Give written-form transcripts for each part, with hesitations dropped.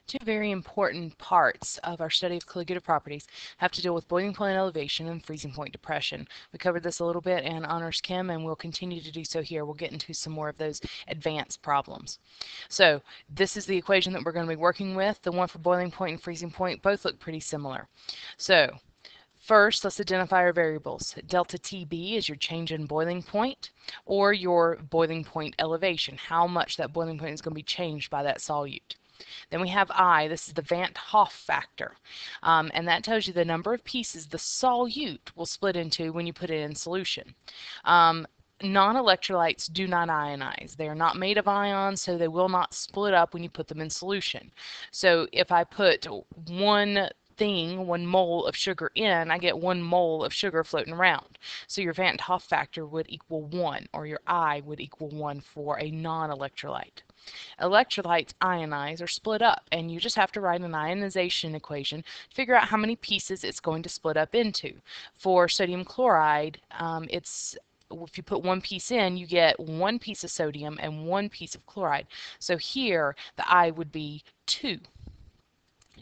Two very important parts of our study of colligative properties have to deal with boiling point elevation and freezing point depression. We covered this a little bit in Honors Chem, and we'll continue to do so here. We'll get into some more of those advanced problems. So this is the equation that we're going to be working with. The one for boiling point and freezing point both look pretty similar. So first, let's identify our variables. Delta TB is your change in boiling point, or your boiling point elevation, how much that boiling point is going to be changed by that solute. Then we have I, this is the Van't Hoff factor, and that tells you the number of pieces the solute will split into when you put it in solution. Non-electrolytes do not ionize. They are not made of ions, so they will not split up when you put them in solution. So if I put one mole of sugar in, I get 1 mole of sugar floating around. So your Van't Hoff factor would equal 1, or your I would equal 1 for a non-electrolyte. Electrolytes ionize or split up, and you just have to write an ionization equation to figure out how many pieces it's going to split up into. For sodium chloride, if you put one piece in, you get 1 piece of sodium and 1 piece of chloride. So here, the I would be 2.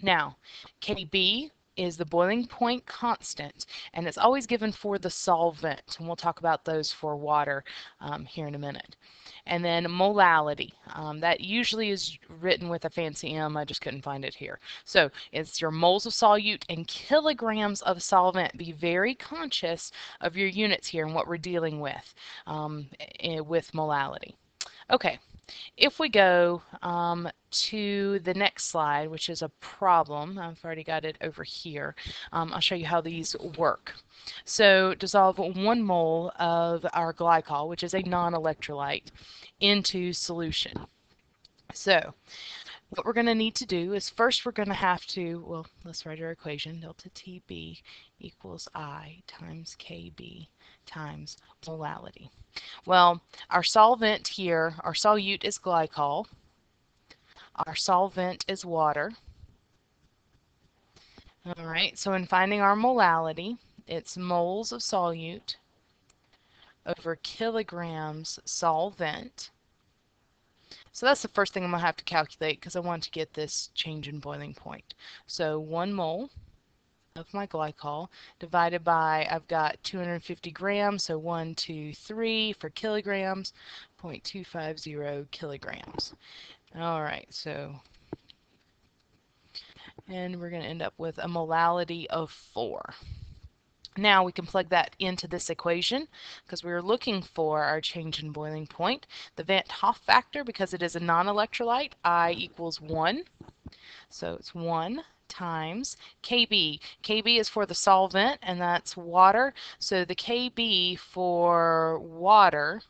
Now, Kb is the boiling point constant, and it's always given for the solvent, and we'll talk about those for water here in a minute. And then molality, that usually is written with a fancy M, I just couldn't find it here. So it's your moles of solute and kilograms of solvent. Be very conscious of your units here and what we're dealing with molality. Okay. If we go to the next slide, which is a problem, I've already got it over here, I'll show you how these work. So dissolve 1 mole of our glycol, which is a non-electrolyte, into solution. So what we're going to need to do is first we're going to have to, well, let's write our equation. Delta TB equals I times KB times molality. Well, our solvent here, our solute is glycol. Our solvent is water. All right, so in finding our molality, it's moles of solute over kilograms solvent. So that's the first thing I'm going to have to calculate because I want to get this change in boiling point. So 1 mole of my glycol divided by, I've got 250 grams, so 1, 2, 3 for kilograms, 0.250 kilograms. All right, so, and we're going to end up with a molality of 4. Now we can plug that into this equation because we are looking for our change in boiling point. The Van't Hoff factor, because it is a non-electrolyte, I equals 1. So it's 1 times Kb. Kb is for the solvent, and that's water. So the Kb for water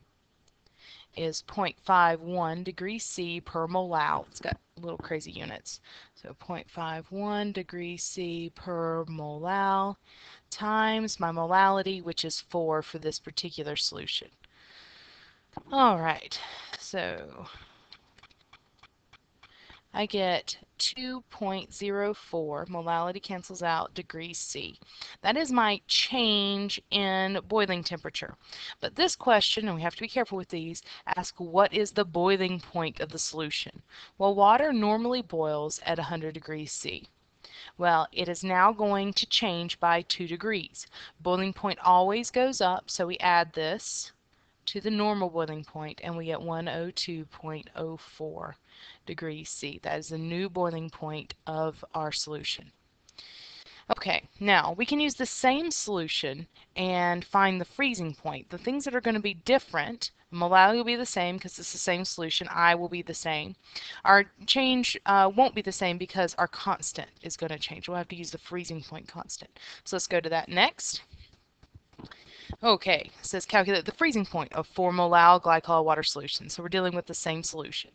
is 0.51 degrees C per molal. It's got little crazy units. So 0.51 degrees C per molal times my molality, which is 4 for this particular solution. All right, so I get 2.04, molality cancels out, degrees C. That is my change in boiling temperature. But this question, and we have to be careful with these, asks what is the boiling point of the solution? Well, water normally boils at 100 degrees C. Well, it is now going to change by 2 degrees. Boiling point always goes up, so we add this to the normal boiling point, and we get 102.04 degrees C. That is the new boiling point of our solution. Okay, now we can use the same solution and find the freezing point. The things that are going to be different, molality will be the same because it's the same solution, I will be the same. Our change won't be the same because our constant is going to change. We'll have to use the freezing point constant. So let's go to that next. Okay, it says calculate the freezing point of 4 molal glycol water solution. So we're dealing with the same solution.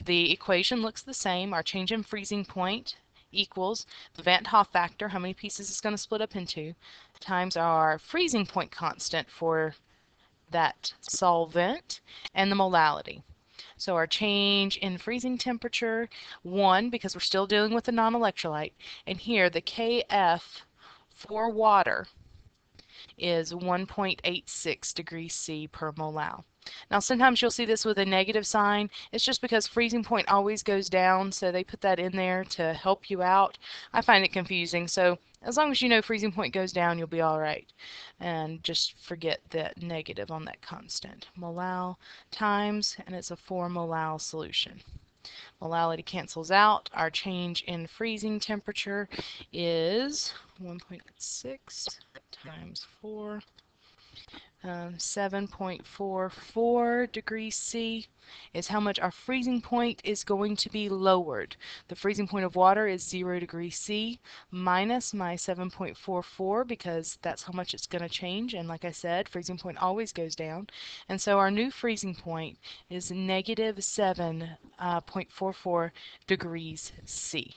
The equation looks the same. Our change in freezing point equals the Van't Hoff factor, how many pieces it's going to split up into, times our freezing point constant for that solvent, and the molality. So our change in freezing temperature, 1, because we're still dealing with a non-electrolyte, and here the Kf for water is 1.86 degrees C per molal. Now sometimes you'll see this with a negative sign. It's just because freezing point always goes down, so they put that in there to help you out. I find it confusing, so as long as you know freezing point goes down, you'll be all right. And just forget that negative on that constant. Molal times, and it's a 4 molal solution. Molality cancels out. Our change in freezing temperature is 1.6 times 4. 7.44 degrees C is how much our freezing point is going to be lowered. The freezing point of water is 0 degrees C minus my 7.44 because that's how much it's going to change. And like I said, freezing point always goes down. And so our new freezing point is negative 7.44 degrees C.